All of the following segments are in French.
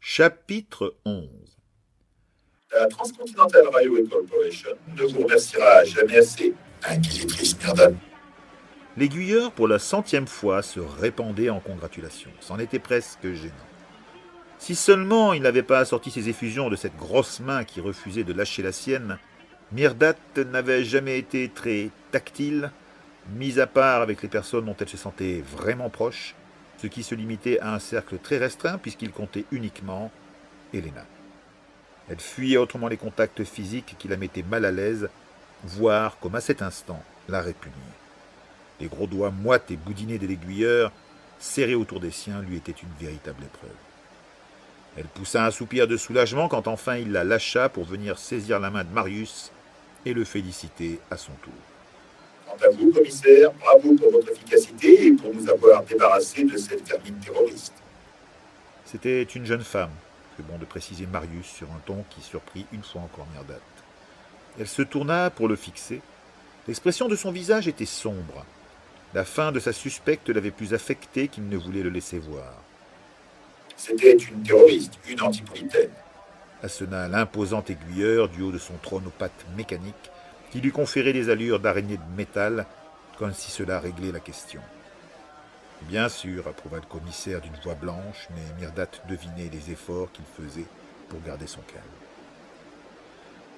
Chapitre 11. La Transcontinental Railway Corporation ne vous remerciera jamais assez, inquisitrice Myrdan. L'aiguilleur, pour la 100e fois, se répandait en congratulations. C'en était presque gênant. Si seulement il n'avait pas sorti ses effusions de cette grosse main qui refusait de lâcher la sienne, Myrdat n'avait jamais été très tactile, mis à part avec les personnes dont elle se sentait vraiment proche, ce qui se limitait à un cercle très restreint puisqu'il comptait uniquement Helena. Elle fuyait autrement les contacts physiques qui la mettaient mal à l'aise, voire, comme à cet instant, la répugnaient. Les gros doigts moites et boudinés de l'aiguilleur, serrés autour des siens, lui étaient une véritable épreuve. Elle poussa un soupir de soulagement quand enfin il la lâcha pour venir saisir la main de Marius et le féliciter à son tour. Quant à vous, commissaire, bravo pour votre efficacité et pour nous avoir débarrassés de cette vermine terroriste. C'était une jeune femme, c'est bon de préciser Marius sur un ton qui surprit une fois encore Myrdat. Elle se tourna pour le fixer. L'expression de son visage était sombre. La fin de sa suspecte l'avait plus affecté qu'il ne voulait le laisser voir. C'était une terroriste, une antipolitaine. Assena l'imposant aiguilleur du haut de son trône aux pattes mécaniques, qui lui conférait des allures d'araignée de métal, comme si cela réglait la question. Bien sûr, approuva le commissaire d'une voix blanche, mais Myrdat devinait les efforts qu'il faisait pour garder son calme.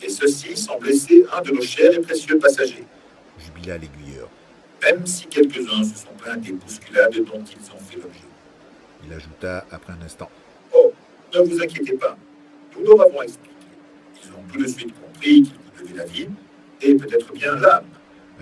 Et ceci sans blesser un de nos chers et précieux passagers, Jubila l'aiguilleur. même si quelques-uns se sont plaints des bousculades dont ils ont fait l'objet. Il ajouta après un instant. Oh, ne vous inquiétez pas, nous leur avons expliqué. Ils ont tout de suite compris qu'ils vous devaient la vie, et peut-être bien l'âme.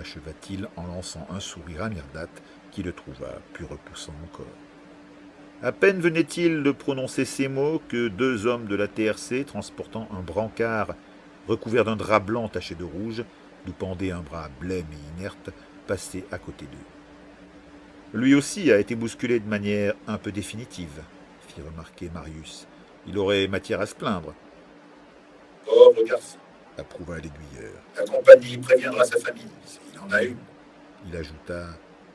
Acheva-t-il en lançant un sourire à Myrdat, qui le trouva plus repoussant encore. À peine venait-il de prononcer ces mots que deux hommes de la TRC, transportant un brancard recouvert d'un drap blanc taché de rouge, d'où pendait un bras blême et inerte, passaient à côté d'eux. Lui aussi a été bousculé de manière un peu définitive, fit remarquer Marius. Il aurait matière à se plaindre. Pauvre garçon, Approuva l'aiguilleur. la compagnie préviendra sa famille, s'il en a une. Il ajouta,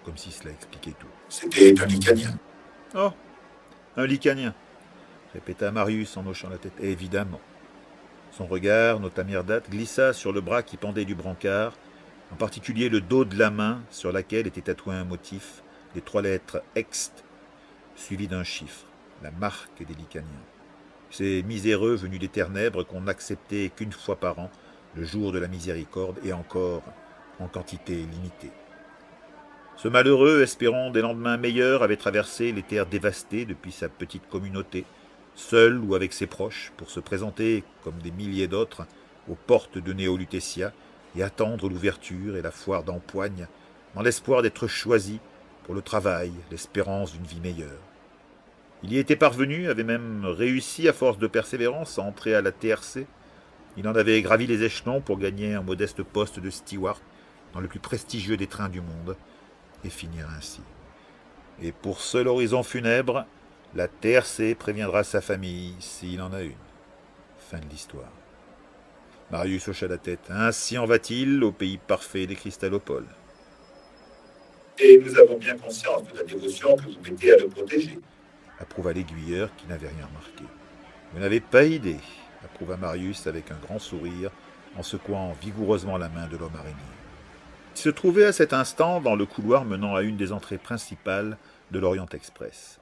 comme si cela expliquait tout. C'était un Licanien. Oh, un licanien, répéta Marius en hochant la tête. Évidemment. Son regard, nota Myrdat, glissa sur le bras qui pendait du brancard, en particulier le dos de la main sur laquelle était tatoué un motif, les 3 lettres Ext, suivies d'un chiffre, la marque des Licaniens. Ces miséreux venus des ténèbres qu'on n'acceptait qu'une fois par an, le jour de la miséricorde, et encore en quantité limitée. Ce malheureux, espérant des lendemains meilleurs, avait traversé les terres dévastées depuis sa petite communauté, seul ou avec ses proches, pour se présenter, comme des milliers d'autres, aux portes de Néo-Lutetia et attendre l'ouverture et la foire d'Empoigne, dans l'espoir d'être choisi pour le travail, l'espérance d'une vie meilleure. Il y était parvenu, avait même réussi à force de persévérance à entrer à la TRC. Il en avait gravi les échelons pour gagner un modeste poste de steward dans le plus prestigieux des trains du monde, et finir ainsi. Et pour seul horizon funèbre, la TRC préviendra sa famille s'il en a une. Fin de l'histoire. Marius hocha la tête. Ainsi en va-t-il au pays parfait des cristallopoles. Et nous avons bien conscience de la dévotion que vous mettez à le protéger. Approuva l'aiguilleur qui n'avait rien remarqué. Vous n'avez pas idée, approuva Marius avec un grand sourire en secouant vigoureusement la main de l'homme araignée. Il se trouvait à cet instant dans le couloir menant à une des entrées principales de l'Orient Express.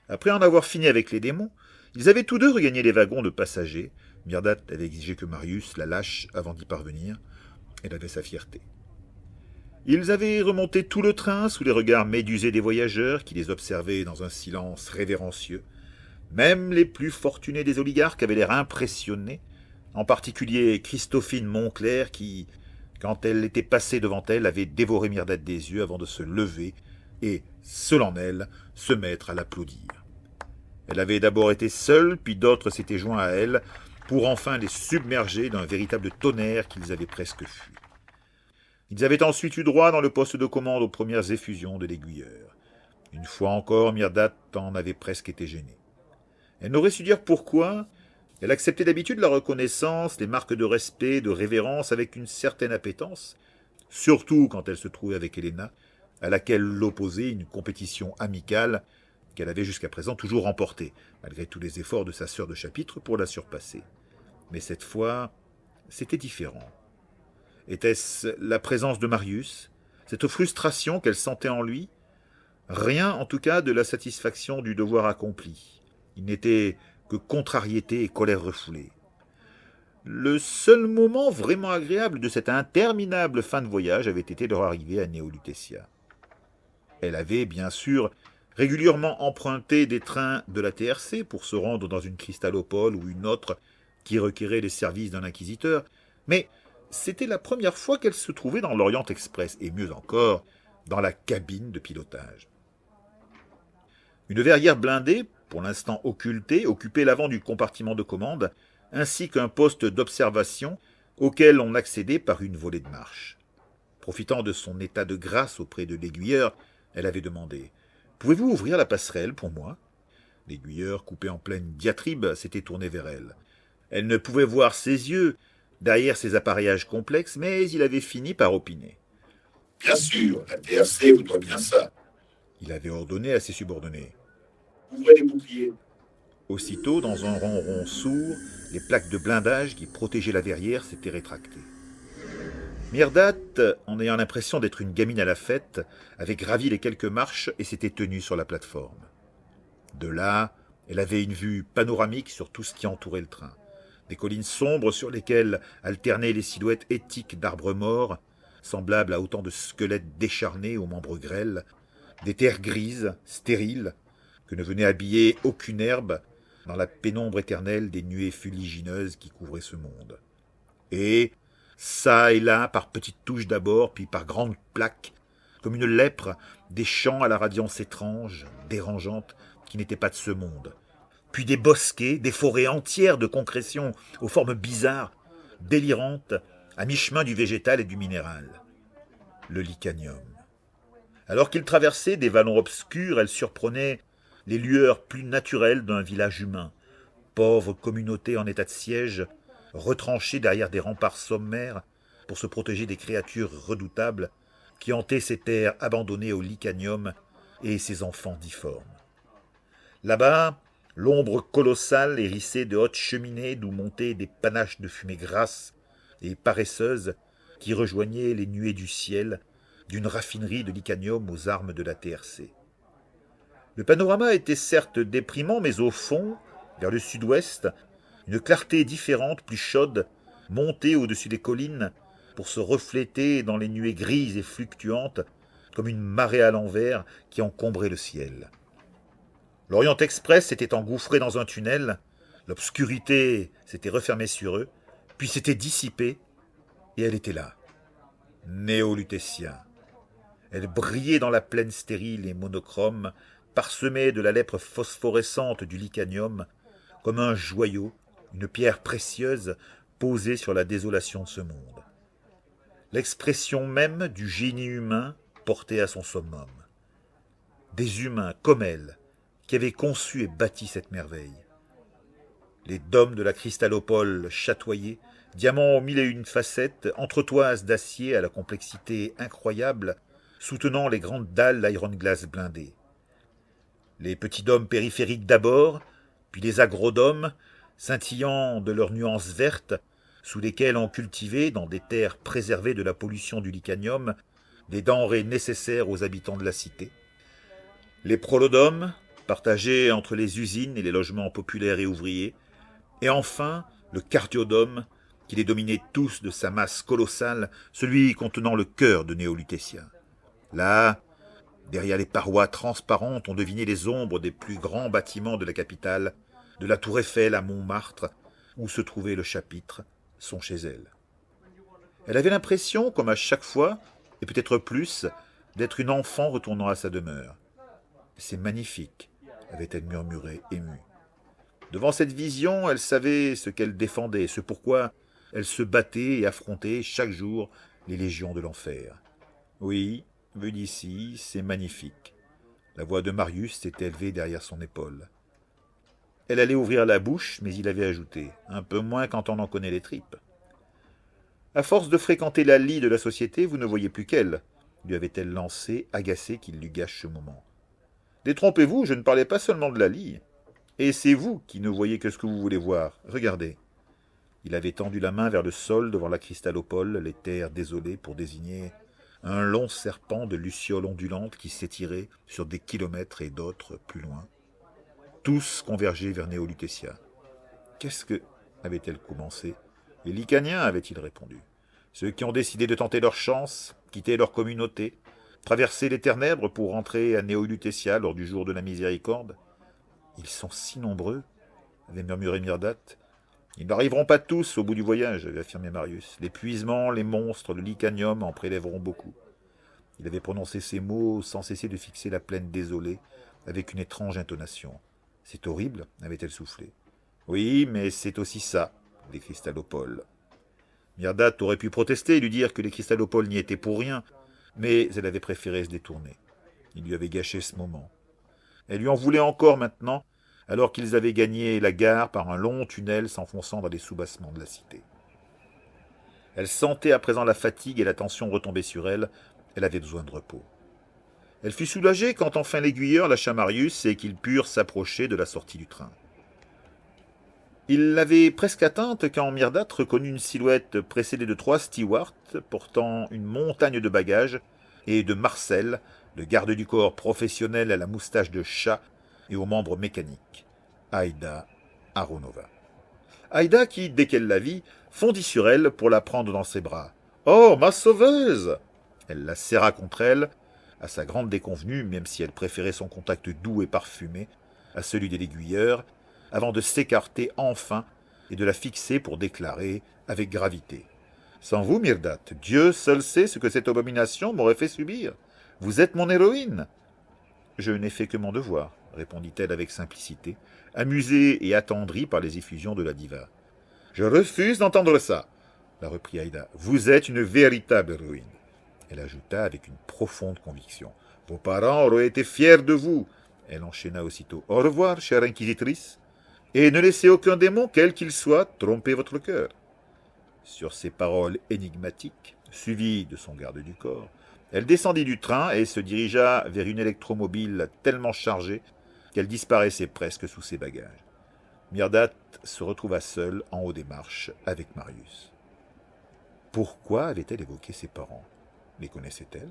Après en avoir fini avec les démons, ils avaient tous deux regagné les wagons de passagers. Myrdat avait exigé que Marius la lâche avant d'y parvenir. Elle avait sa fierté. Ils avaient remonté tout le train sous les regards médusés des voyageurs qui les observaient dans un silence révérencieux. Même les plus fortunés des oligarques avaient l'air impressionnés, en particulier Christophine Montclair qui, quand elle était passée devant elle, avait dévoré Myrdat des yeux avant de se lever et, solennelle, se mettre à l'applaudir. Elle avait d'abord été seule, puis d'autres s'étaient joints à elle, pour enfin les submerger d'un véritable tonnerre qu'ils avaient presque fui. Ils avaient ensuite eu droit dans le poste de commande aux premières effusions de l'aiguilleur. Une fois encore, Myrdat en avait presque été gênée. Elle n'aurait su dire pourquoi. Elle acceptait d'habitude la reconnaissance, les marques de respect, de révérence avec une certaine appétence, surtout quand elle se trouvait avec Helena, à laquelle l'opposait une compétition amicale qu'elle avait jusqu'à présent toujours remporté, malgré tous les efforts de sa sœur de chapitre pour la surpasser. Mais cette fois, c'était différent. Était-ce la présence de Marius, cette frustration qu'elle sentait en lui? Rien, en tout cas, de la satisfaction du devoir accompli. Il n'était que contrariété et colère refoulée. Le seul moment vraiment agréable de cette interminable fin de voyage avait été leur arrivée à Néo-Lutetia. Elle avait, bien sûr, régulièrement emprunté des trains de la TRC pour se rendre dans une cristallopole ou une autre qui requérait les services d'un inquisiteur, mais c'était la première fois qu'elle se trouvait dans l'Orient Express, et mieux encore, dans la cabine de pilotage. Une verrière blindée, pour l'instant occultée, occupait l'avant du compartiment de commande, ainsi qu'un poste d'observation auquel on accédait par une volée de marche. Profitant de son état de grâce auprès de l'aiguilleur, elle avait demandé « Pouvez-vous ouvrir la passerelle pour moi ?» L'aiguilleur, coupé en pleine diatribe, s'était tourné vers elle. Elle ne pouvait voir ses yeux derrière ses appareillages complexes, mais il avait fini par opiner. « Bien sûr, la TRC vous doit bien ça. » Il avait ordonné à ses subordonnés. « Ouvrez les boucliers. » Aussitôt, dans un ronron sourd, les plaques de blindage qui protégeaient la verrière s'étaient rétractées. Myrdat, en ayant l'impression d'être une gamine à la fête, avait gravi les quelques marches et s'était tenue sur la plateforme. De là, elle avait une vue panoramique sur tout ce qui entourait le train. Des collines sombres sur lesquelles alternaient les silhouettes étiques d'arbres morts, semblables à autant de squelettes décharnés aux membres grêles, des terres grises, stériles, que ne venait habiller aucune herbe dans la pénombre éternelle des nuées fuligineuses qui couvraient ce monde. Et, çà et là, par petites touches d'abord, puis par grandes plaques, comme une lèpre, des champs à la radiance étrange, dérangeante, qui n'étaient pas de ce monde. Puis des bosquets, des forêts entières de concrétions aux formes bizarres, délirantes, à mi-chemin du végétal et du minéral. Le licanium. Alors qu'il traversait des vallons obscurs, elle surprenait les lueurs plus naturelles d'un village humain, pauvre communauté en état de siège, retranchée derrière des remparts sommaires pour se protéger des créatures redoutables qui hantaient ces terres abandonnées au licanium et ses enfants difformes. Là-bas, l'ombre colossale hérissée de hautes cheminées d'où montaient des panaches de fumée grasse et paresseuse qui rejoignaient les nuées du ciel d'une raffinerie de licanium aux armes de la TRC. Le panorama était certes déprimant, mais au fond, vers le sud-ouest, une clarté différente, plus chaude, montait au-dessus des collines pour se refléter dans les nuées grises et fluctuantes comme une marée à l'envers qui encombrait le ciel. L'Orient Express s'était engouffré dans un tunnel, l'obscurité s'était refermée sur eux, puis s'était dissipée, et elle était là, Néo-Lutetia. Elle brillait dans la plaine stérile et monochrome, parsemée de la lèpre phosphorescente du licanium, comme un joyau, une pierre précieuse posée sur la désolation de ce monde. L'expression même du génie humain portée à son summum. Des humains comme elle, qui avaient conçu et bâti cette merveille. Les dômes de la cristallopole chatoyés, diamants aux mille et une facettes, entretoises d'acier à la complexité incroyable, soutenant les grandes dalles d'iron glass blindées. Les petits dômes périphériques d'abord, puis les agrodomes, scintillant de leurs nuances vertes, sous lesquelles on cultivait, dans des terres préservées de la pollution du licanium, des denrées nécessaires aux habitants de la cité. Les prolodomes, partagés entre les usines et les logements populaires et ouvriers, et enfin le cardiodome, qui les dominait tous de sa masse colossale, celui contenant le cœur de Néo-Lutetia. Là, derrière les parois transparentes, on devinait les ombres des plus grands bâtiments de la capitale, de la tour Eiffel à Montmartre, où se trouvait le chapitre, sont chez elle. Elle avait l'impression, comme à chaque fois, et peut-être plus, d'être une enfant retournant à sa demeure. « C'est magnifique », avait-elle murmuré, émue. Devant cette vision, elle savait ce qu'elle défendait, ce pourquoi elle se battait et affrontait chaque jour les légions de l'enfer. Oui, vu d'ici, c'est magnifique. La voix de Marius s'était élevée derrière son épaule. Elle allait ouvrir la bouche, mais il avait ajouté « un peu moins quand on en connaît les tripes ». À force de fréquenter la lie de la société, vous ne voyez plus qu'elle, lui avait-elle lancé, agacée qu'il lui gâche ce moment. Détrompez-vous, je ne parlais pas seulement de Lali. Et c'est vous qui ne voyez que ce que vous voulez voir. Regardez. Il avait tendu la main vers le sol devant la cristallopole, les terres désolées pour désigner un long serpent de lucioles ondulantes qui s'étirait sur des kilomètres et d'autres plus loin. Tous convergeaient vers Néo-Lutetia. Qu'est-ce que... avait-elle commencé? Les Licaniens, avait-il répondu. Ceux qui ont décidé de tenter leur chance, quitter leur communauté, traverser les ténèbres pour rentrer à Néo-Lutetia lors du jour de la miséricorde. Ils sont si nombreux, avait murmuré Myrdate. Ils n'arriveront pas tous au bout du voyage, avait affirmé Marius. L'épuisement, les monstres, le Licanium en prélèveront beaucoup. Il avait prononcé ces mots sans cesser de fixer la plaine désolée, avec une étrange intonation. C'est horrible, avait-elle soufflé. Oui, mais c'est aussi ça, les cristallopoles. Myrdate aurait pu protester et lui dire que les cristallopoles n'y étaient pour rien, mais elle avait préféré se détourner. Il lui avait gâché ce moment. Elle lui en voulait encore maintenant, alors qu'ils avaient gagné la gare par un long tunnel s'enfonçant dans les soubassements de la cité. Elle sentait à présent la fatigue et la tension retomber sur elle. Elle avait besoin de repos. Elle fut soulagée quand enfin l'aiguilleur lâcha Marius et qu'ils purent s'approcher de la sortie du train. Il l'avait presque atteinte quand Myrdate reconnut une silhouette précédée de 3 stewards portant une montagne de bagages et de Marcel, le garde du corps professionnel à la moustache de chat et aux membres mécaniques, Aïda Aronova. Aïda qui, dès qu'elle la vit, fondit sur elle pour la prendre dans ses bras. « Oh, ma sauveuse !» Elle la serra contre elle, à sa grande déconvenue, même si elle préférait son contact doux et parfumé à celui de l'aiguilleur, avant de s'écarter enfin et de la fixer pour déclarer avec gravité. « Sans vous, Myrdate, Dieu seul sait ce que cette abomination m'aurait fait subir. Vous êtes mon héroïne. » « Je n'ai fait que mon devoir, » répondit-elle avec simplicité, amusée et attendrie par les effusions de la diva. « Je refuse d'entendre ça, » la reprit Aïda. « Vous êtes une véritable héroïne. » Elle ajouta avec une profonde conviction. « Vos parents auraient été fiers de vous. » Elle enchaîna aussitôt. « Au revoir, chère inquisitrice. Et ne laissez aucun démon, quel qu'il soit, tromper votre cœur. » Sur ces paroles énigmatiques, suivies de son garde du corps, elle descendit du train et se dirigea vers une électromobile tellement chargée qu'elle disparaissait presque sous ses bagages. Myrdate se retrouva seule en haut des marches avec Marius. Pourquoi avait-elle évoqué ses parents? Les connaissait-elle?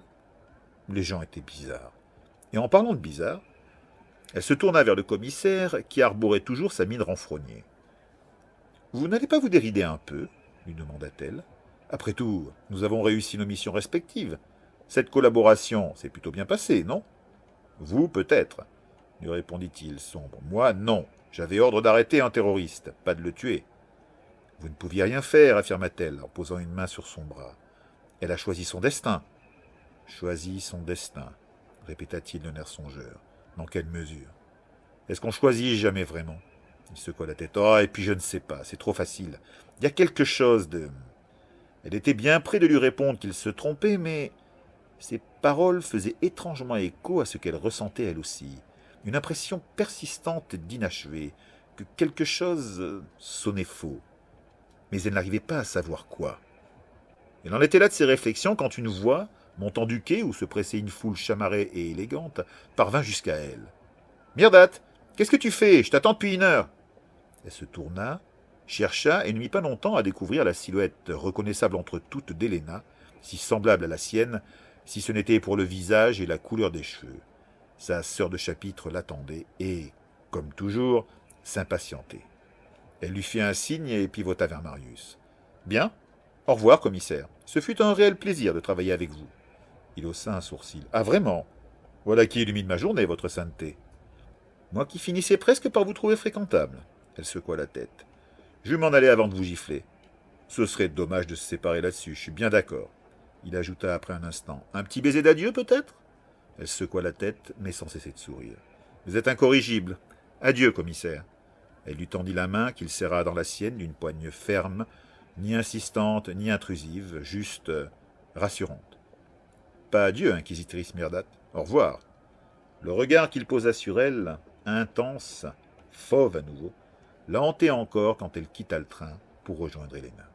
Les gens étaient bizarres. Et en parlant de bizarre, elle se tourna vers le commissaire qui arborait toujours sa mine renfrognée. « Vous n'allez pas vous dérider un peu ?» lui demanda-t-elle. « Après tout, nous avons réussi nos missions respectives. Cette collaboration s'est plutôt bien passée, non ?»« Vous, peut-être, » lui répondit-il sombre. « Moi, non. J'avais ordre d'arrêter un terroriste, pas de le tuer. »« Vous ne pouviez rien faire, affirma-t-elle, en posant une main sur son bras. Elle a choisi son destin. »« Choisi son destin, » répéta-t-il d'un air songeur. « Dans quelle mesure? Est-ce qu'on choisit jamais vraiment ?» Il secoua la tête. « Oh, et puis je ne sais pas, c'est trop facile. Il y a quelque chose de... » Elle était bien près de lui répondre qu'il se trompait, mais ses paroles faisaient étrangement écho à ce qu'elle ressentait elle aussi. Une impression persistante d'inachevé, que quelque chose sonnait faux. Mais elle n'arrivait pas à savoir quoi. Elle en était là de ses réflexions quand une voix, montant du quai où se pressait une foule chamarrée et élégante, parvint jusqu'à elle. « Myrdate, qu'est-ce que tu fais? Je t'attends depuis 1 heure. » Elle se tourna, chercha et ne mit pas longtemps à découvrir la silhouette reconnaissable entre toutes d'Héléna, si semblable à la sienne, si ce n'était pour le visage et la couleur des cheveux. Sa sœur de chapitre l'attendait et, comme toujours, s'impatientait. Elle lui fit un signe et pivota vers Marius. « Bien, au revoir, commissaire. Ce fut un réel plaisir de travailler avec vous. » Il haussa un sourcil. « Ah, vraiment? Voilà qui illumine ma journée, votre sainteté. » Moi qui finissais presque par vous trouver fréquentable. Elle secoua la tête. « Je vais m'en aller avant de vous gifler. Ce serait dommage de se séparer là-dessus, je suis bien d'accord. » Il ajouta après un instant. « Un petit baiser d'adieu, peut-être ?» Elle secoua la tête, mais sans cesser de sourire. « Vous êtes incorrigible. Adieu, commissaire. » Elle lui tendit la main qu'il serra dans la sienne d'une poigne ferme, ni insistante, ni intrusive, juste rassurante. « Pas adieu, inquisitrice Myrdate. Au revoir. » Le regard qu'il posa sur elle, intense, fauve à nouveau, la hantait encore quand elle quitta le train pour rejoindre Héléna.